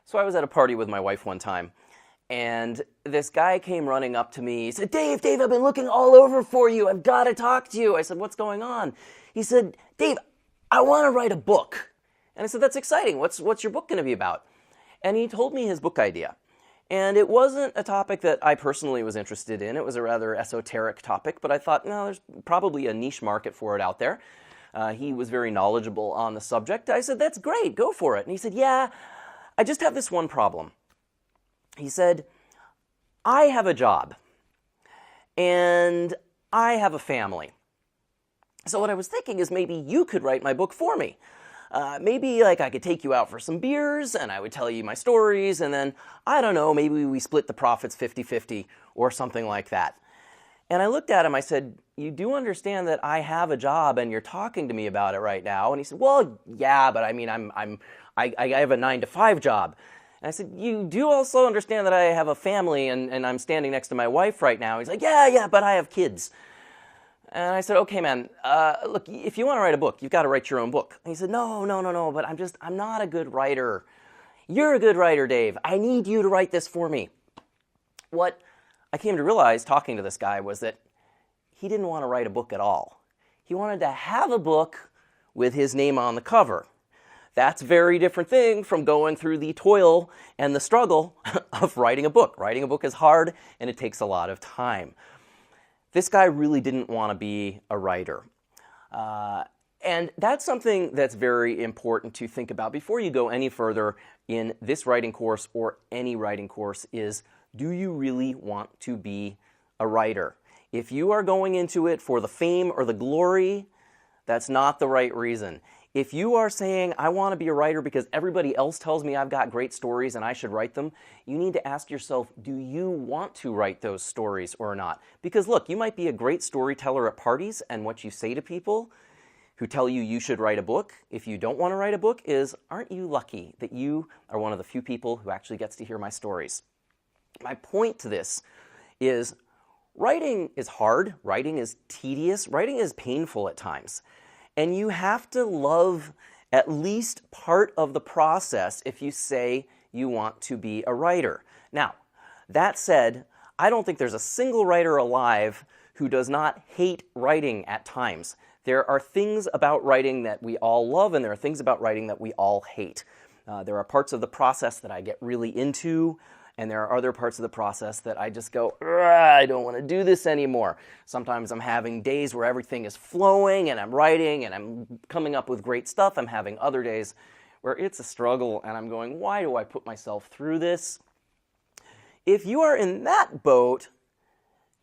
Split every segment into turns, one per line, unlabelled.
So I was at a party with my wife one time, and this guy came running up to me. He said, Dave, I've been looking all over for you. I've got to talk to you. I said, what's going on? He said, Dave, I want to write a book. And I said, that's exciting. What's your book going to be about? And he told me his book idea. And it wasn't a topic that I personally was interested in. It was a rather esoteric topic, but I thought, no, there's probably a niche market for it out there. He was very knowledgeable on the subject. I said, that's great, go for it. And he said, yeah, I just have this one problem. He said, I have a job, and I have a family. So what I was thinking is maybe you could write my book for me. Maybe I could take you out for some beers, and I would tell you my stories, and then, I don't know, maybe we split the profits 50-50 or something like that. And I looked at him, I said, you do understand that I have a job and you're talking to me about it right now? And he said, well, yeah, but I mean, I have a 9-to-5 job. And I said, you do also understand that I have a family and I'm standing next to my wife right now? He's like, yeah, but I have kids. And I said, okay, man, look, if you want to write a book, you've got to write your own book. And he said, no, but I'm not a good writer. You're a good writer, Dave. I need you to write this for me. What I came to realize talking to this guy was that he didn't want to write a book at all. He wanted to have a book with his name on the cover. That's a very different thing from going through the toil and the struggle of writing a book. Writing a book is hard and it takes a lot of time. This guy really didn't want to be a writer. And that's something that's very important to think about before you go any further in this writing course or any writing course is, do you really want to be a writer? If you are going into it for the fame or the glory, that's not the right reason. If you are saying, I want to be a writer because everybody else tells me I've got great stories and I should write them, you need to ask yourself, do you want to write those stories or not? Because look, you might be a great storyteller at parties, and what you say to people who tell you you should write a book, if you don't want to write a book, is, aren't you lucky that you are one of the few people who actually gets to hear my stories? My point to this is writing is hard, writing is tedious, writing is painful at times. And you have to love at least part of the process if you say you want to be a writer. Now, that said, I don't think there's a single writer alive who does not hate writing at times. There are things about writing that we all love, and there are things about writing that we all hate. There are parts of the process that I get really into, and there are other parts of the process that I just go, I don't want to do this anymore. Sometimes I'm having days where everything is flowing and I'm writing and I'm coming up with great stuff. I'm having other days where it's a struggle and I'm going, why do I put myself through this? If you are in that boat,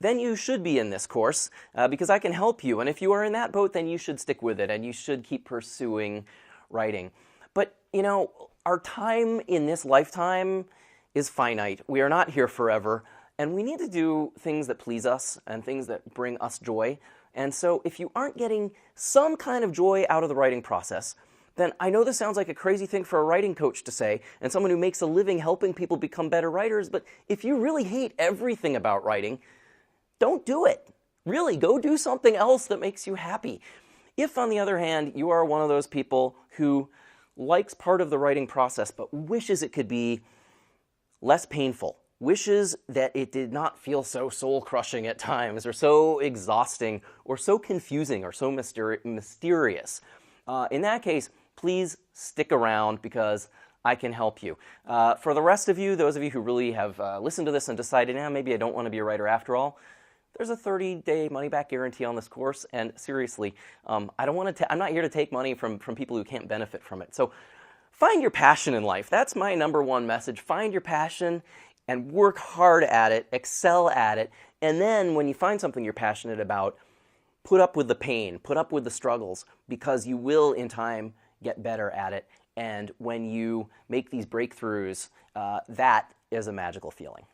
then you should be in this course because I can help you. And if you are in that boat, then you should stick with it and you should keep pursuing writing. But, you know, our time in this lifetime is finite. We are not here forever, and we need to do things that please us and things that bring us joy. And so if you aren't getting some kind of joy out of the writing process, then I know this sounds like a crazy thing for a writing coach to say, and someone who makes a living helping people become better writers, but if you really hate everything about writing, don't do it. Really, go do something else that makes you happy. If, on the other hand, you are one of those people who likes part of the writing process but wishes it could be less painful, wishes that it did not feel so soul-crushing at times, or so exhausting, or so confusing, or so mysterious. In that case, please stick around because I can help you. For the rest of you, those of you who really have listened to this and decided, maybe I don't want to be a writer after all, there's a 30-day money-back guarantee on this course, and seriously, I'm not here to take money from people who can't benefit from it. So find your passion in life. That's my number one message. Find your passion and work hard at it, excel at it, and then when you find something you're passionate about, put up with the pain, put up with the struggles, because you will in time get better at it. And when you make these breakthroughs, that is a magical feeling.